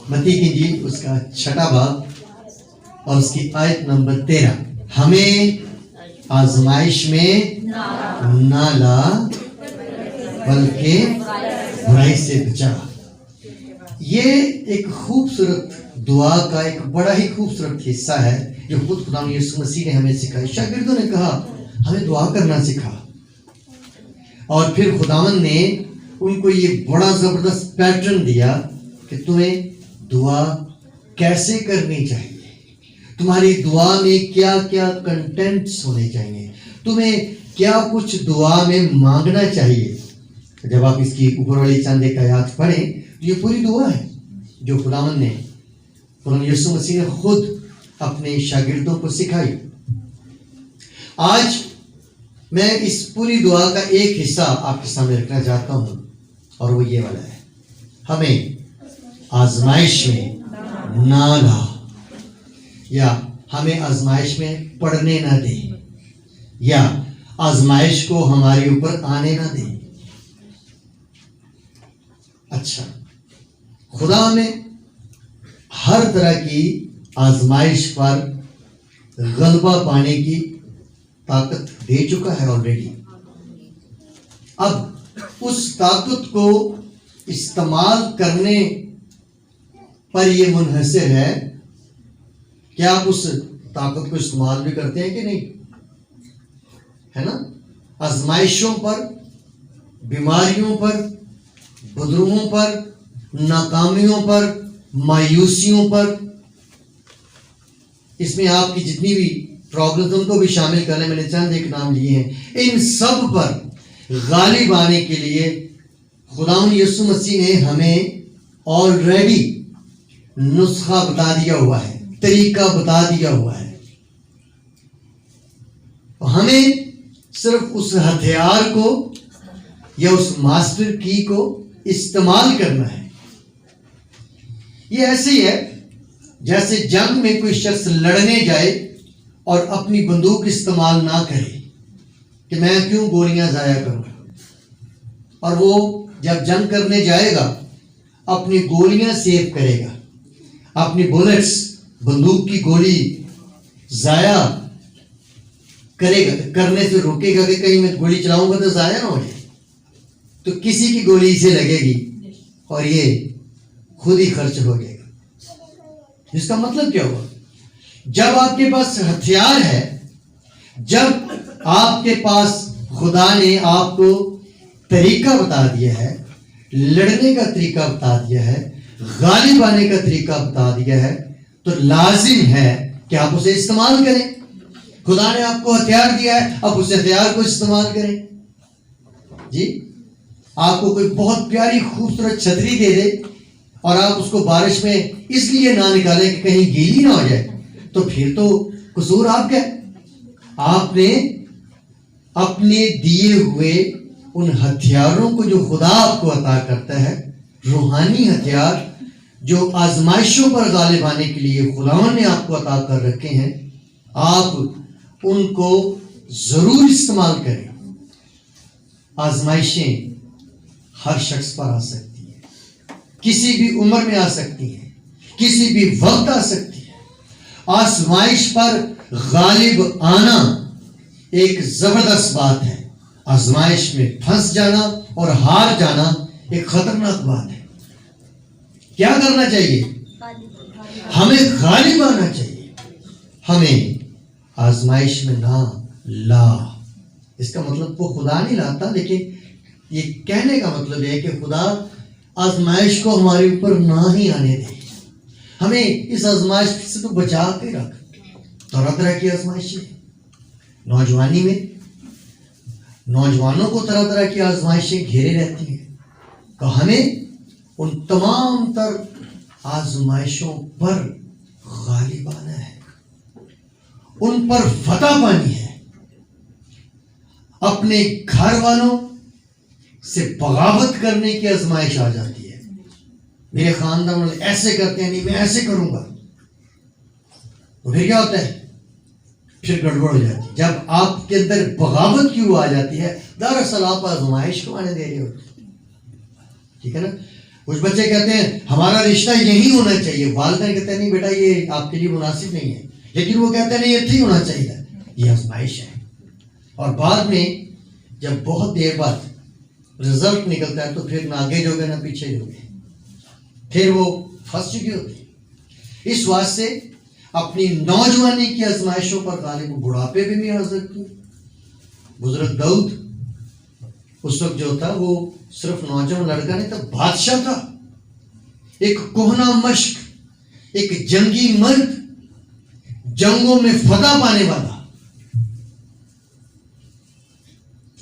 मत्ती की इंजील उसका 6वां बाब और उसकी आयत नंबर 13, हमें आजमाइश में ना ला बल्कि बुराई से बचा। ये एक खूबसूरत दुआ का एक बड़ा ही खूबसूरत हिस्सा है जो खुद खुदा यीशु मसीह ने हमें सिखाया। शागिर्दों ने कहा हमें दुआ करना सिखा, और फिर खुदावन ने उनको ये बड़ा जबरदस्त पैटर्न दिया कि तुम्हें दुआ कैसे करनी चाहिए, तुम्हारी दुआ में क्या क्या कंटेंट्स होने चाहिए, तुम्हें क्या कुछ दुआ में मांगना चाहिए। जब आप इसकी ऊपर वाली चांदे का आयत पढ़ें तो ये पूरी दुआ है जो खुदावन ने, खुदा यीशु मसीह ने खुद अपने शागिर्दों को सिखाई। आज मैं इस पूरी दुआ का एक हिस्सा आपके सामने रखना चाहता हूं और वो ये वाला है, हमें आजमाइश में ना ला, या हमें आजमाइश में पड़ने ना दे, या आजमाइश को हमारे ऊपर आने ना दे। अच्छा, खुदा हमें हर तरह की आजमाइश पर गलबा पाने की ताकत दे चुका है ऑलरेडी। अब उस ताकत को इस्तेमाल करने पर यह मुनहसर है कि आप उस ताकत को इस्तेमाल भी करते हैं कि नहीं, है ना। आजमाइशों पर, बीमारियों पर, बुजुर्गों पर, नाकामियों पर, मायूसियों पर, इसमें आपकी जितनी भी प्रॉब्लम्स उनको भी शामिल करने, मैंने चंद एक नाम लिए हैं, इन सब पर गालिब आने के लिए खुदावंद यीशु मसीह ने हमें ऑलरेडी नुस्खा बता दिया हुआ है, तरीका बता दिया हुआ है। हमें सिर्फ उस हथियार को या उस मास्टर की को इस्तेमाल करना है। ये ऐसे ही है जैसे जंग में कोई शख्स लड़ने जाए और अपनी बंदूक इस्तेमाल ना करे कि मैं क्यों गोलियां जाया करूंगा, और वो जब जंग करने जाएगा अपनी गोलियां सेव करेगा, अपनी बुलेट्स, बंदूक की गोली जाया करेगा, करने से रोकेगा कि कहीं मैं गोली चलाऊंगा तो जाया ना हो जाए, तो किसी की गोली इसे लगेगी और ये खुद ही खर्च हो जाएगा। इसका मतलब क्या हुआ, जब आपके पास हथियार है, जब आपके पास खुदा ने आपको तरीका बता दिया है, लड़ने का तरीका बता दिया है, गालिब आने का तरीका बता दिया है, तो लाजिम है कि आप उसे इस्तेमाल करें। खुदा ने आपको हथियार दिया है, अब उस हथियार को इस्तेमाल करें। जी, आपको कोई बहुत प्यारी खूबसूरत छतरी दे दे और आप उसको बारिश में इसलिए ना निकालें कि कहीं गीली ना हो जाए, तो फिर तो कसूर आपका है। आपने अपने दिए हुए उन हथियारों को जो खुदा आपको अता करता है, रूहानी हथियार जो आजमाइशों पर गालिब आने के लिए खुदावन ने आपको अता कर रखे हैं, आप उनको जरूर इस्तेमाल करें। आजमाइशें हर शख्स पर आ सकती है, किसी भी उम्र में आ सकती है, किसी भी वक्त आ सकती है। आजमाइश पर गालिब आना एक जबरदस्त बात है। आजमाइश में फंस जाना और हार जाना एक खतरनाक बात है। क्या करना चाहिए, हमें गालिब आना चाहिए, हमें आजमाइश में ना ला। इसका मतलब वो खुदा नहीं लाता, लेकिन ये कहने का मतलब है कि खुदा आजमाइश को हमारे ऊपर ना ही आने दे, हमें इस आजमाइश से तो बचा के रख। तरह तरह की आजमाइशें नौजवानी में, नौजवानों को तरह तरह की आजमाइशें घेरे रहती हैं, तो हमें उन तमाम तर आजमाइशों पर गालिब आना है, उन पर फतह पानी है। अपने घर वालों से बगावत करने की आजमाइश आ जाती है। मेरे खानदान वाले ऐसे करते हैं, नहीं मैं ऐसे करूंगा, तो फिर क्या होता है, फिर गड़बड़ हो जाती है। जब आपके अंदर बगावत क्यों आ जाती है, दरअसल आप आजमाइश को आने दे रहे हो, ठीक है ना। कुछ बच्चे कहते हैं हमारा रिश्ता यही होना चाहिए, वालिदैन कहते हैं नहीं बेटा ये आपके लिए मुनासिब नहीं है, लेकिन वो कहते हैं नहीं ये होना चाहिए। ये आजमाइश है। और बाद में जब बहुत देर बाद रिजल्ट निकलता है तो फिर ना आगे जोगे ना पीछे जोगे, फिर वो फंस चुके होते। इस वास्ते अपनी नौजवानी की आजमाइशों पर गालिब बुढ़ापे में भी आ सकती है। बुजुर्ग दाऊद उस वक्त जो था वो सिर्फ नौजवान लड़का नहीं था, बादशाह था, एक कोहना मश्क, एक जंगी मर्द, जंगों में फतह पाने वाला,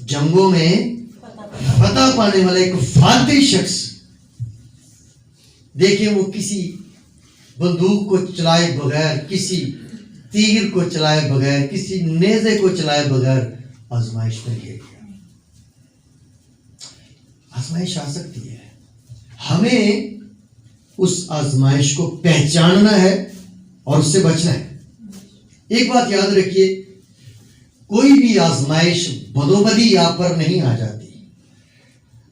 जंगों में फतह पाने वाला एक फातिह शख्स। देखिए वो किसी बंदूक को चलाए बगैर, किसी तीर को चलाए बगैर, किसी नेज़े को चलाए बगैर आजमाइश में गिर गया। आजमाइश आ सकती है, हमें उस आजमाइश को पहचानना है और उससे बचना है। एक बात याद रखिए, कोई भी आजमाइश बदोबदी आप पर नहीं आ जाती।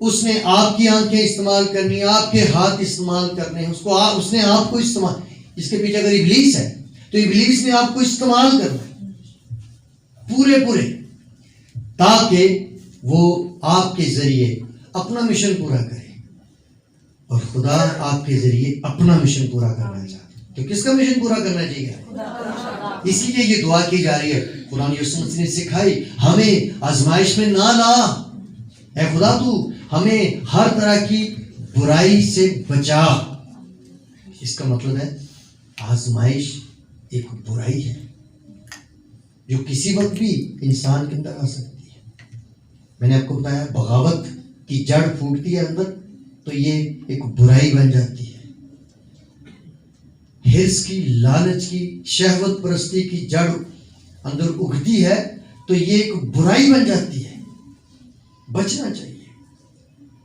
उसने आपकी आंखें इस्तेमाल करनी, आपके हाथ इस्तेमाल करने, उसने आपको इस्तेमाल, इसके पीछे अगर इब्लीस है तो इब्लीस ने आपको इस्तेमाल करना है पूरे, ताकि वो आपके जरिए अपना मिशन पूरा करे। और खुदा आपके जरिए अपना मिशन पूरा करना चाहता है। तो किसका मिशन पूरा करना चाहिए? इसीलिए ये दुआ की जा रही है। कुरान यीशु मसीह ने सिखाई, हमें आजमाइश में ना ला, ऐ खुदा तू हमें हर तरह की बुराई से बचा। इसका मतलब है आजमाइश एक बुराई है जो किसी वक्त भी इंसान के अंदर आ सकती है। मैंने आपको बताया बगावत की जड़ फूटती है अंदर तो ये एक बुराई बन जाती है। हिर्स की, लालच की, शहवत परस्ती की जड़ अंदर उगती है तो ये एक बुराई बन जाती है। बचना चाहिए।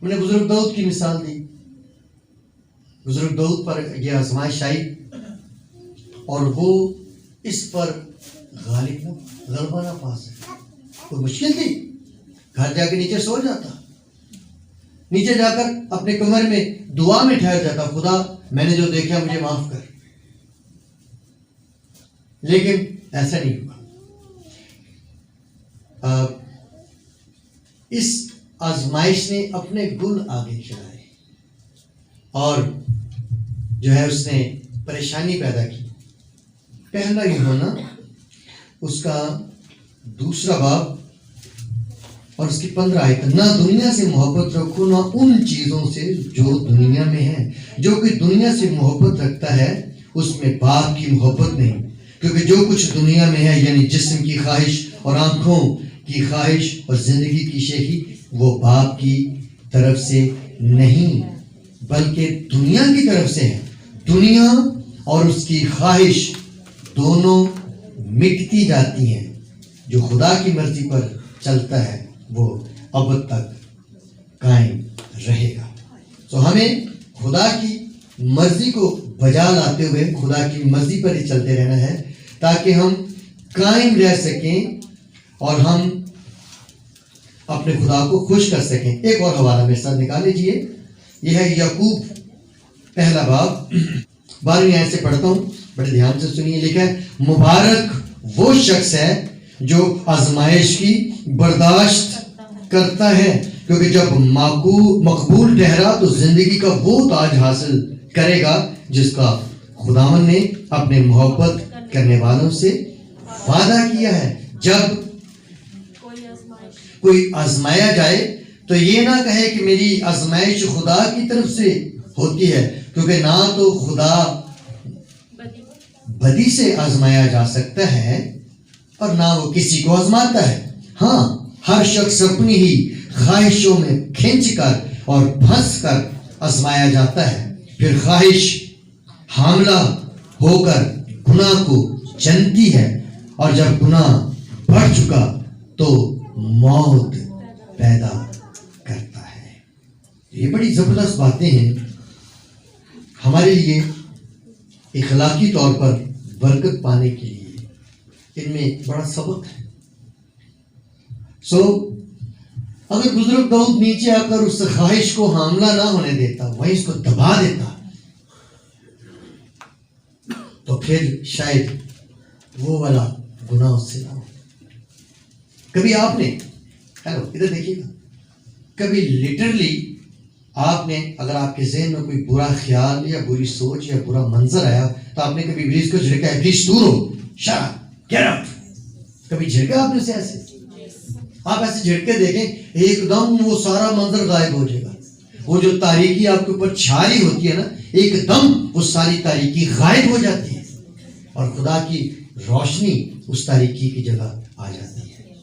मैंने बुजुर्ग दाऊद की मिसाल दी। बुजुर्ग दाऊद पर यह आजमाइश आई और वो इस पर गलबा ना पा सके। तो मुश्किल थी, घर जाके नीचे सो जाता, नीचे जाकर अपने कमरे में दुआ में ठहर जाता, खुदा मैंने जो देखा मुझे माफ कर। लेकिन ऐसा नहीं हुआ। इस आजमाइश ने अपने गुण आगे चढ़ाए और जो है उसने परेशानी पैदा की। पहला यूहन्ना उसका 2 बाब और उसकी 15 आयत, ना दुनिया से मोहब्बत रखो ना उन चीजों से जो दुनिया में है। जो कि दुनिया से मोहब्बत रखता है उसमें बाप की मोहब्बत नहीं, क्योंकि जो कुछ दुनिया में है यानी जिस्म की ख्वाहिश और आंखों की ख्वाहिश और जिंदगी की शेखी वो बाप की तरफ से नहीं बल्कि दुनिया की तरफ से है। दुनिया और उसकी ख्वाहिश दोनों मिटती जाती हैं, जो खुदा की मर्जी पर चलता है वो अब तक कायम रहेगा। तो हमें खुदा की मर्जी को बजा लाते हुए खुदा की मर्जी पर ही चलते रहना है ताकि हम कायम रह सकें और हम अपने खुदा को खुश कर सकें। एक और हवाला मेरे साथ निकाल लीजिए, यह है याकूब 1 बाब 12वीं आयत से पढ़ता हूँ, बड़े ध्यान से सुनिए। लिखा है, मुबारक वो शख्स है जो आजमाइश की बर्दाश्त करता है, क्योंकि जब मकबूल ठहरा तो जिंदगी का वो ताज हासिल करेगा जिसका खुदावन ने अपने मोहब्बत करने वालों से वादा किया है। जब कोई आजमाया जाए तो ये ना कहे कि मेरी आजमाइश खुदा की तरफ से होती है, क्योंकि ना तो खुदा बदी से आजमाया जा सकता है और ना वो किसी को आजमाता है। हाँ, हर शख्स अपनी ही ख्वाहिशों में खींचकर और फंस कर आजमाया जाता है। फिर ख्वाहिश हामला होकर गुनाह को जनती है और जब गुनाह बढ़ चुका तो मौत पैदा करता है। ये बड़ी जबरदस्त बातें हैं हमारे लिए इखलाकी तौर पर बरकत पाने के लिए। इनमें बड़ा सबक है। अगर बुजुर्ग दाऊद नीचे आकर उस ख्वाहिश को हमला ना होने देता, वहीं इसको दबा देता, तो फिर शायद वो वाला गुनाह उससे ना हो। कभी आपने, हेलो इधर देखिएगा, कभी लिटरली आपने, अगर आपके ज़हन में कोई बुरा ख्याल या बुरी सोच या बुरा मंजर आया, तो आपने कभी इब्लीस को झिड़का, इब्लीस दूर हो, शट अप, गेट आउट, कभी झिड़का आपने उसे ऐसे? आप ऐसे झिड़के देखें, एकदम वो सारा मंजर गायब हो जाएगा। वो जो तारीकी आपके ऊपर छाई होती है ना, एकदम वो सारी तारीकी गायब हो जाती है और खुदा की रोशनी उस तारीकी की जगह आ जाती है।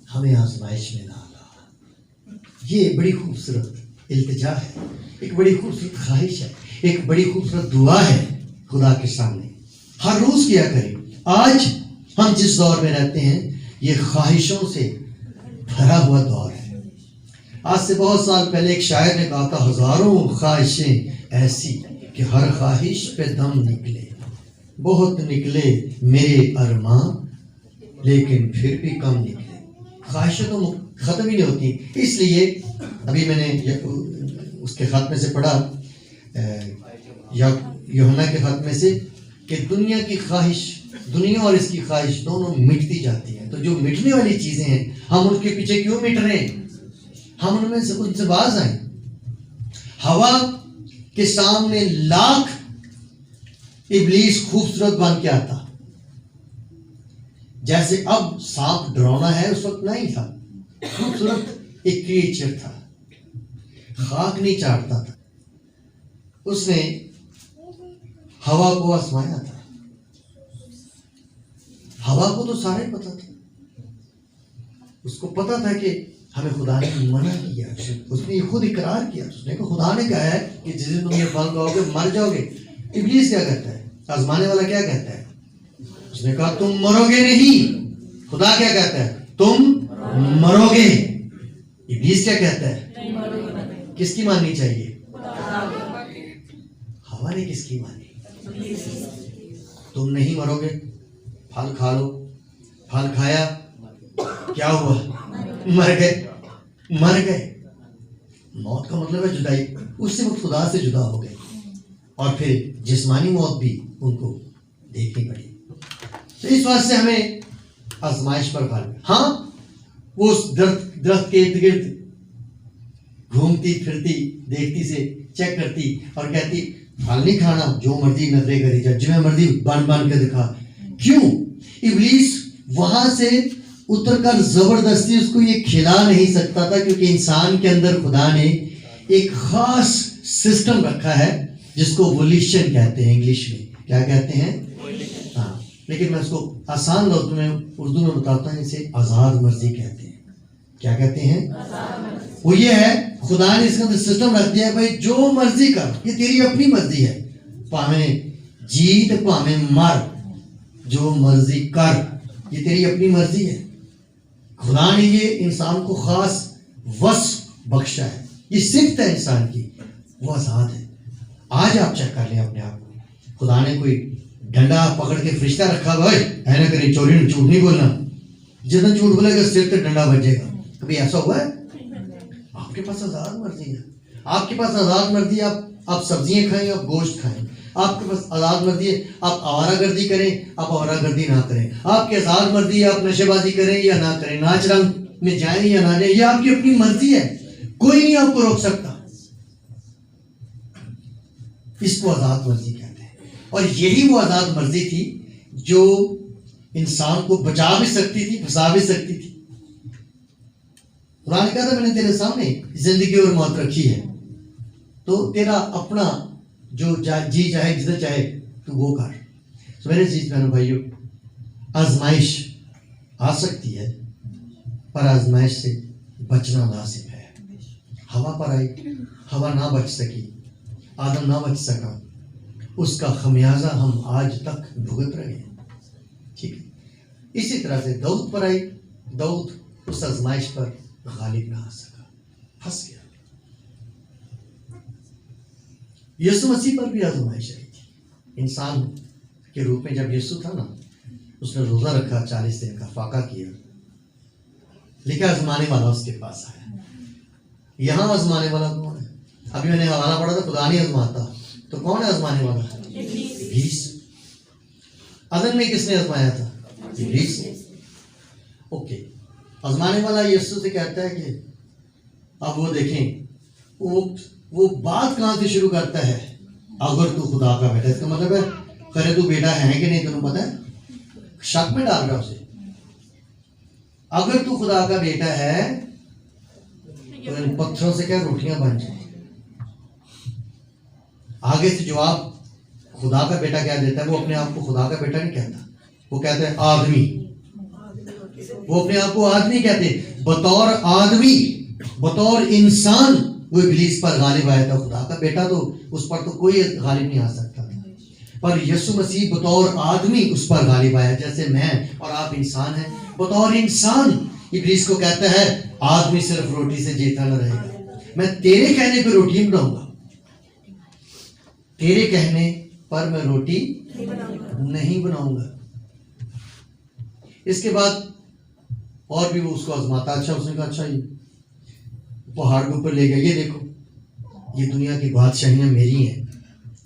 हमें आजमाइश में ना आना। ये बड़ी खूबसूरत इल्तिजा है, एक बड़ी खूबसूरत ख्वाहिश है, एक बड़ी खूबसूरत दुआ है खुदा के सामने। हर रोज किया करें। आज हम जिस दौर में रहते हैं, ये ख्वाहिशों से भरा हुआ दौर है। आज से बहुत साल पहले एक शायर ने कहा था, हजारों ख्वाहिशें ऐसी कि हर ख्वाहिश पे दम निकले, बहुत निकले मेरे अरमां लेकिन फिर भी कम निकले। ख्वाहिशें तो ख़त्म ही नहीं होती। इसलिए अभी मैंने उसके ख़त में से पढ़ा, या यूहन्ना के ख़त में से, कि दुनिया की ख्वाहिश, दुनिया और इसकी ख्वाहिश दोनों मिटती जाती हैं। तो जो मिटने वाली चीज़ें हैं, हम उनके पीछे क्यों मिट रहे हैं? हम उनमें से उनसे बाज आए। हवा के सामने लाख इब्लीस खूबसूरत बन के आता, जैसे अब सांप डरावना है, उस वक्त नहीं था। खूबसूरत एक क्रिएचर था, खाक नहीं चाटता था। उसने हवा को आजमाया था। हवा को तो सारे पता था, उसको पता था कि हमें खुदा ने मना किया। उसने ये खुद इकरार किया। उसने कहा, खुदा ने कहा है कि जिस दिन तुम ये फल खाओगे मर जाओगे। इब्लीस क्या कहता है? आजमाने वाला क्या कहता है? उसने कहा तुम मरोगे नहीं। खुदा क्या कहता है? तुम मरोगे। इब्लीस क्या कहता है? किसकी माननी चाहिए? हवा ने किसकी मानी? तुम नहीं मरोगे, फल खा लो। फल खाया, क्या हुआ? मर गए। मर गए। मौत का मतलब है जुदाई। उससे वो खुदा से जुदा हो गए और फिर जिस्मानी मौत भी उनको देखनी पड़ी। तो इस बात से हमें आजमाइश पर गालिब। हाँ, वो उस दरख्त के इर्द गिर्द घूमती फिरती देखती से चेक करती और कहती, फल नहीं खाना, जो मर्जी नजरे करी जा, जिन्हें मर्जी बन के दिखा। क्यों? इब्लीस वहां से उतरकर जबरदस्ती उसको ये खिला नहीं सकता था, क्योंकि इंसान के अंदर खुदा ने एक खास सिस्टम रखा है जिसको वोल्यूशन कहते हैं। इंग्लिश में क्या कहते हैं? हाँ, लेकिन मैं उसको आसान लफ्ज़ में उर्दू में बताता हूँ, इसे आज़ाद मर्जी कहते हैं। क्या कहते हैं? वो ये है, खुदा ने इसके अंदर सिस्टम रख दिया है, भाई जो मर्जी कर, ये तेरी अपनी मर्जी है। भावें जीत भावें मर, जो मर्जी कर, ये तेरी अपनी मर्जी है। खुदा ने ये इंसान को खास वस बख्शा है, ये सिफ्त है इंसान की, वो आज़ाद है। आज आप चेक कर लें अपने आप को। खुदा ने कोई डंडा पकड़ के फरिश्ता रखा हुआ है, ऐना करें, चोरी झूठ नहीं बोलना, जितना झूठ बोलेगा सिर पे डंडा बजेगा। कभी ऐसा हुआ है? आपके पास आज़ाद मर्जी है। आपके पास आज़ाद मर्जी है, आप सब्जियां खाएं, आप गोश्त खाएं। आपके पास आज़ाद मर्जी है, आप आवारागर्दी करें, आप आवारागर्दी ना करें। आपकी आज़ाद मर्जी है, आप नशेबाजी करें या ना करें, नाच रंग में जाएं या ना जाएं, ये आपकी अपनी मर्जी है। कोई नहीं आपको रोक सकता। इसको आज़ाद मर्जी कहते हैं। और यही वो आज़ाद मर्जी थी जो इंसान को बचा भी सकती थी, फंसा भी सकती थी। खुदा ने कहा था, मैंने तेरे सामने जिंदगी और मौत रखी है, तो तेरा अपना जो जी चाहे जिधर चाहे तू वो कर। तो मेरे अजीज बहनों भाइयों, आजमाइश आ सकती है, पर आजमाइश से बचना लाजिम है। हवा पर आई, हवा ना बच सकी, आदम ना बच सका, उसका खमियाजा हम आज तक भुगत रहे हैं। ठीक है, इसी तरह से दाऊद पर आई, दाऊद उस आजमाइश पर गालिब ना आ सका, फंस गया। यीशु मसीह पर भी आजमाइश आई थी। इंसान के रूप में जब यीशु था ना, उसने रोज़ा रखा, 40 दिन का फाका किया, लिखा आजमाने वाला उसके पास आया। यहाँ आजमाने वाला कौन है? अभी मैंने हवाला पढ़ा था, खुदा नहीं आजमाता, तो कौन है आजमाने वाला? इब्लीस। अदन में किसने आजमाया था? इब्लीस। ओके, आजमाने वाला यीशु से कहता है कि अब वो देखें, वो बात कहाँ से शुरू करता है? अगर तू खुदा का बेटा, इसका मतलब है करे तू बेटा है कि नहीं, तुम्हें पता है? शक में डाल रहा उसे। अगर तू खुदा का बेटा है तो इन पत्थरों से क्या रोटियां बन जाए। आगे से जवाब खुदा का बेटा क्या देता है? वो अपने आप को खुदा का बेटा नहीं कहता, वो कहता है आदमी। वो अपने आप को आदमी कहते, बतौर आदमी, बतौर इंसान वो इब्लीस पर गालिब आया था। खुदा का बेटा तो उस पर तो कोई गालिब नहीं आ सकता था, पर यीशु मसीह बतौर आदमी उस पर गालिब आया। जैसे मैं और आप इंसान हैं, बतौर इंसान इब्लीस को कहता है आदमी सिर्फ रोटी से जीता न रहेगा, मैं तेरे कहने पर रोटी बनाऊंगा, तेरे कहने पर मैं रोटी नहीं बनाऊंगा। इसके बाद और भी वो उसको आजमाता। अच्छा, उसने कहा अच्छा ये पहाड़ के ऊपर ले गया, ये देखो ये दुनिया की बादशाहियां मेरी हैं,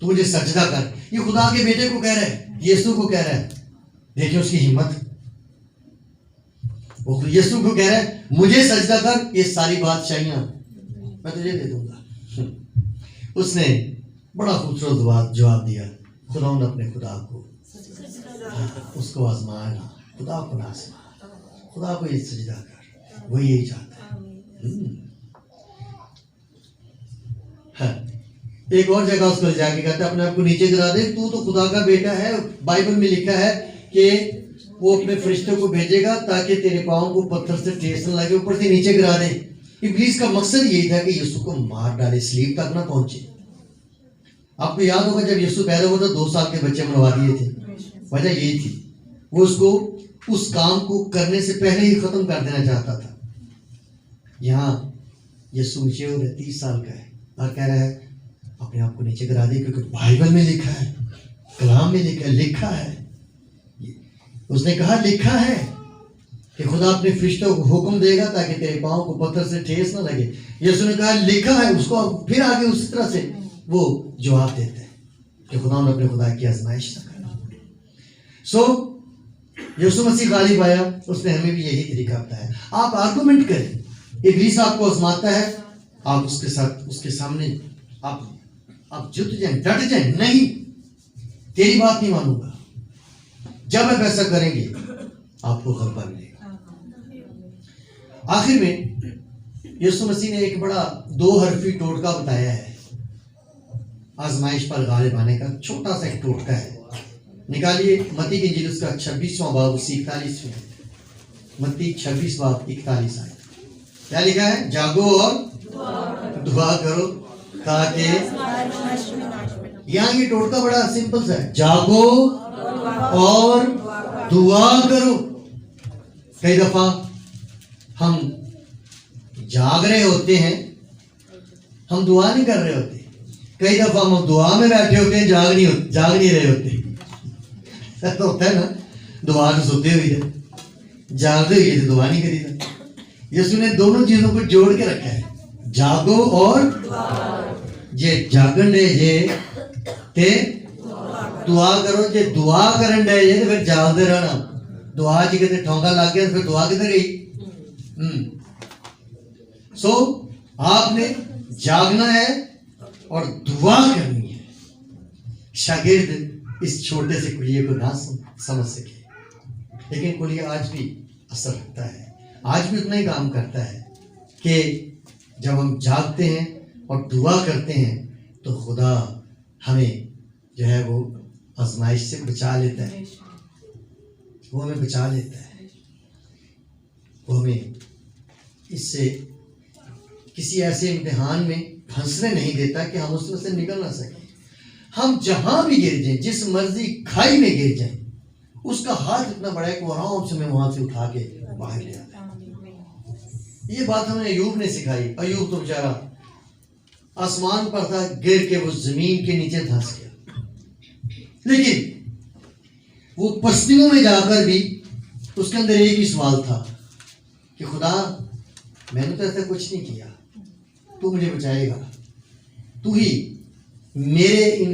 तू मुझे सजदा कर। ये खुदा के बेटे को कह रहा है, यीशु को कह रहा है। देखिए उसकी हिम्मत, वो यीशु को कह रहा है मुझे सजदा कर, ये सारी बादशाहियां मैं तुझे दे दूंगा। उसने बड़ा खूबसूरत जवाब दिया। खुदा ने अपने खुदा को उसको आजमाना, खुदा को ना आजमा, खुदा को ये सजदा कर, वो यही चाहता है। एक और जगह उसको जाके कहता है अपने आप को नीचे गिरा दे, तू तो खुदा का बेटा है। बाइबल में लिखा है कि वो अपने फरिश्तों को भेजेगा ताकि तेरे पाँव को पत्थर से ठेस न लगे, ऊपर से नीचे गिरा दे। इब्लीस का मकसद यही था कि यीशु को मार डाले, स्लीप तक ना पहुंचे। आपको याद होगा जब यीशु पैदा हुआ तो 2 साल के बच्चे मरवा दिए थे, वजह यही थी, वो उसको उस काम को करने से पहले ही खत्म कर देना चाहता था। यहाँ यीशु ऊंचे हो रहे 30 साल का है और कह रहा है अपने आप को नीचे गिरा दे, क्योंकि बाइबल में लिखा है, कलाम में लिखा है। उसने कहा लिखा है कि खुदा अपने फरिश्तों को हुक्म देगा ताकि तेरे पाँव को पत्थर से ठेस न लगे। यीशु ने कहा लिखा है, उसको फिर आगे उसी तरह से वो जवाब देते हैं कि खुदा ने अपने खुदा की आजमाइश न करना। यीशु मसीह गालिब आया, उसने हमें भी यही तरीका बताया। आप आर्गुमेंट करें, इब्लीस आपको आजमाता है, आप उसके साथ उसके सामने आप जुट जाएं, डट जाएं, नहीं तेरी बात नहीं मानूंगा। जब आप ऐसा करेंगे आपको गलबा मिलेगा। आखिर में यीशु मसीह ने एक बड़ा 2 हरफी टोटका बताया है आजमाइश पर गालिब आने का। छोटा सा एक टोटका है, निकालिए मत्ती की इंजील उसका 26वां बाब 41 मत्ती 26 बाब 41 आए। क्या लिखा है? जागो और दुआ करो ताकि, यहाँ ये टोटका बड़ा सिंपल सा है, जागो और दुआ करो। कई दफा हम जाग रहे होते हैं, हम दुआ नहीं कर रहे होते। कई दफा हम दुआ में बैठे होते हैं, जाग नहीं रहे होते। तो होता है ना, दुआ तो सोते हुई है, जागते हुए तो दुआ नहीं करी। यीशु ने दोनों चीजों को जोड़ के रखा है, जागो और जे जागन दे जे ते दुआ करो। जे दुआ करन दे जे तो फिर जागते रहना। दुआ जी कहते ठोंका लग गया तो फिर दुआ किधर गई? आपने जागना है और दुआ करनी है। शागिर्द इस छोटे से कुलिये को ना समझ सके, लेकिन कुलिया आज भी असर रखता है, आज भी उतना ही काम करता है कि जब हम जागते हैं और दुआ करते हैं तो खुदा हमें जो है वो आजमाइश से बचा लेता है। वो हमें बचा लेता है, वो हमें इससे किसी ऐसे इम्तिहान में फंसने नहीं देता कि हम उसमें से निकल ना सकें। हम जहां भी गिर जाएं, जिस मर्जी खाई में गिर जाएं, उसका हाथ इतना बड़ा है कि वो आराम से हमें वहां से उठा के बाहर ले आता है। ये बात हमें अयूब ने सिखाई। अयूब तो बेचारा आसमान पर था, गिर के वो जमीन के नीचे धंस गया, लेकिन वो पस्तियों में जाकर भी उसके अंदर एक ही सवाल था कि खुदा मैंने तो ऐसा कुछ नहीं किया, तू मुझे बचाएगा, तू ही मेरे इन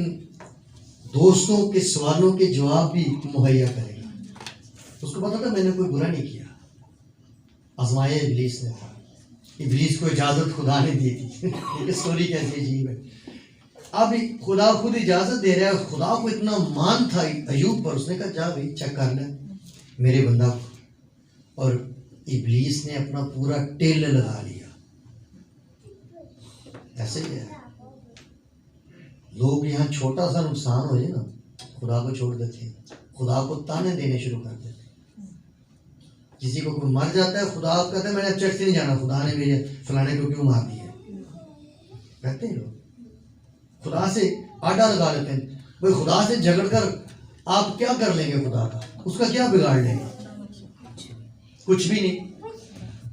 दोस्तों के सवालों के जवाब भी मुहैया करेगा। उसको पता था मैंने कोई बुरा नहीं किया। आजमाया इब्लीस ने था, इब्लीस को इजाजत खुदा ने दी थी। ये स्टोरी कैसी अजीब है। अब खुदा खुद इजाजत दे रहा है। खुदा को इतना मान था अयूब पर, उसने कहा जा भाई चेक कर ले मेरे बंदा को। और इब्लीस ने अपना पूरा टेल लगा लिया। ऐसे ही है, लोग यहाँ छोटा सा नुकसान हो जाए ना, खुदा को छोड़ देते हैं, खुदा को ताने देने शुरू कर देते हैं। किसी को कोई मर जाता है, खुदा कहता है मैंने अब चर्च नहीं जाना, खुदा ने मेरे फलाने को क्यों मार दिया। कहते हैं लोग, खुदा से आडा लगा लेते हैं। भाई खुदा से झगड़ कर आप क्या कर लेंगे, खुदा का उसका क्या बिगाड़ लेंगे, कुछ भी नहीं।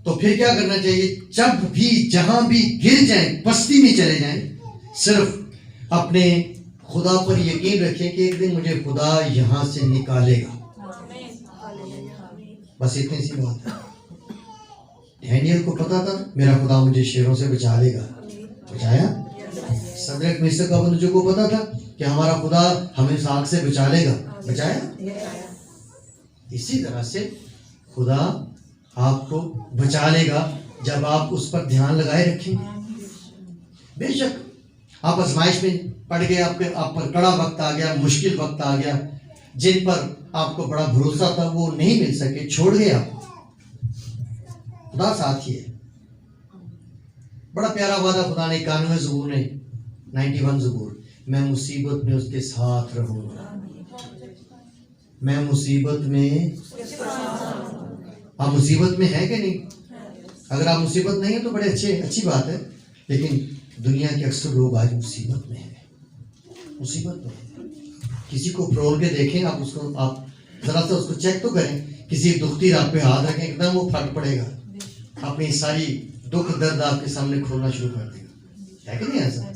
तो फिर क्या करना चाहिए, जब भी जहां भी गिर जाएं, बस्ती में चले जाएं, सिर्फ अपने खुदा पर यकीन रखें कि एक दिन मुझे खुदा यहां से निकालेगा। बस इतनी सी बात है। डैनियल को पता था मेरा खुदा मुझे शेरों से बचा लेगा, बचाया। सदरक मिस्र का बंधु को पता था कि हमारा खुदा हमें इस आग से बचा लेगा, बचाया। इसी तरह से खुदा आपको बचा लेगा जब आप उस पर ध्यान लगाए रखेंगे। बेशक आप आजमाइश में पड़ गए, आप पर कड़ा वक्त आ गया, मुश्किल वक्त आ गया, जिन पर आपको बड़ा भरोसा था वो नहीं मिल सके, छोड़ गए आप, खुदा साथ ही है। बड़ा प्यारा वादा खुदा ने 91 ज़बूर ने 91 ज़बूर, मैं मुसीबत में उसके साथ रहूंगा, मैं मुसीबत में। आप मुसीबत में है कि नहीं? अगर आप मुसीबत नहीं है तो बड़े अच्छी बात है, लेकिन दुनिया के अक्सर लोग आज मुसीबत में है, मुसीबत में है। किसी को फ्रोल के देखें, आप उसको, आप जरा सा उसको चेक तो करें, किसी दुखती रात पे हाथ रखें, एकदम वो फट पड़ेगा, अपनी सारी दुख दर्द आपके सामने खोलना शुरू कर देगा, है कि नहीं ऐसा?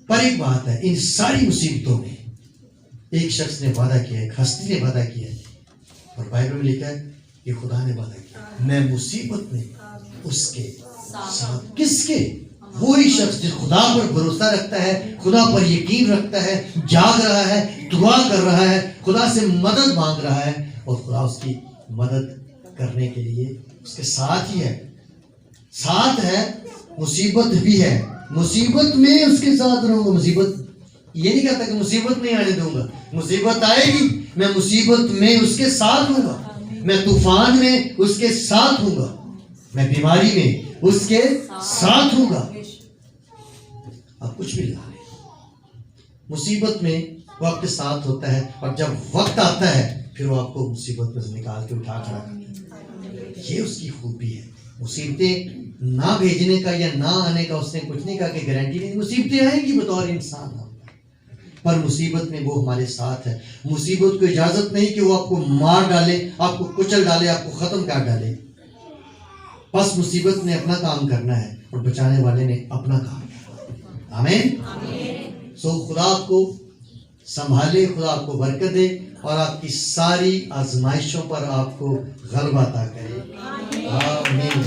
पर एक बात है, इन सारी मुसीबतों में एक शख्स ने वादा किया, एक हस्ती ने वादा किया, और बाइबल में लिखा है कि खुदा ने वादा किया, मैं मुसीबत में उसके साथ। किसके? वही शख्स जो खुदा पर भरोसा रखता है, खुदा पर यकीन रखता है, जाग रहा है, दुआ कर रहा है, खुदा से मदद मांग रहा है, और खुदा उसकी मदद करने के लिए उसके साथ ही है, साथ है। मुसीबत भी है, मुसीबत में उसके साथ रहूंगा। मुसीबत ये नहीं कहता कि मुसीबत नहीं आने दूंगा, मुसीबत आएगी, मैं मुसीबत में उसके साथ हूंगा, मैं तूफान में उसके साथ हूंगा, मैं बीमारी में उसके साथ हूंगा। अब कुछ भी लगा ले, मुसीबत में वो आपके साथ होता है, और जब वक्त आता है फिर वो आपको मुसीबत में से निकाल के उठा खड़ा करता है। ये उसकी खूबी है। मुसीबतें ना भेजने का या ना आने का उसने कुछ नहीं कहा कि गारंटी नहीं, मुसीबतें आएंगी बतौर इंसान, पर मुसीबत में वो हमारे साथ है। मुसीबत को इजाजत नहीं कि वो आपको मार डाले, आपको कुचल डाले, आपको खत्म कर डाले। बस मुसीबत ने अपना काम करना है और बचाने वाले ने अपना काम करना। आमीन। सो खुदा आपको संभाले, खुदा आपको बरकत दे, और आपकी सारी आजमाइशों पर आपको गलबा अता करे। आमीन।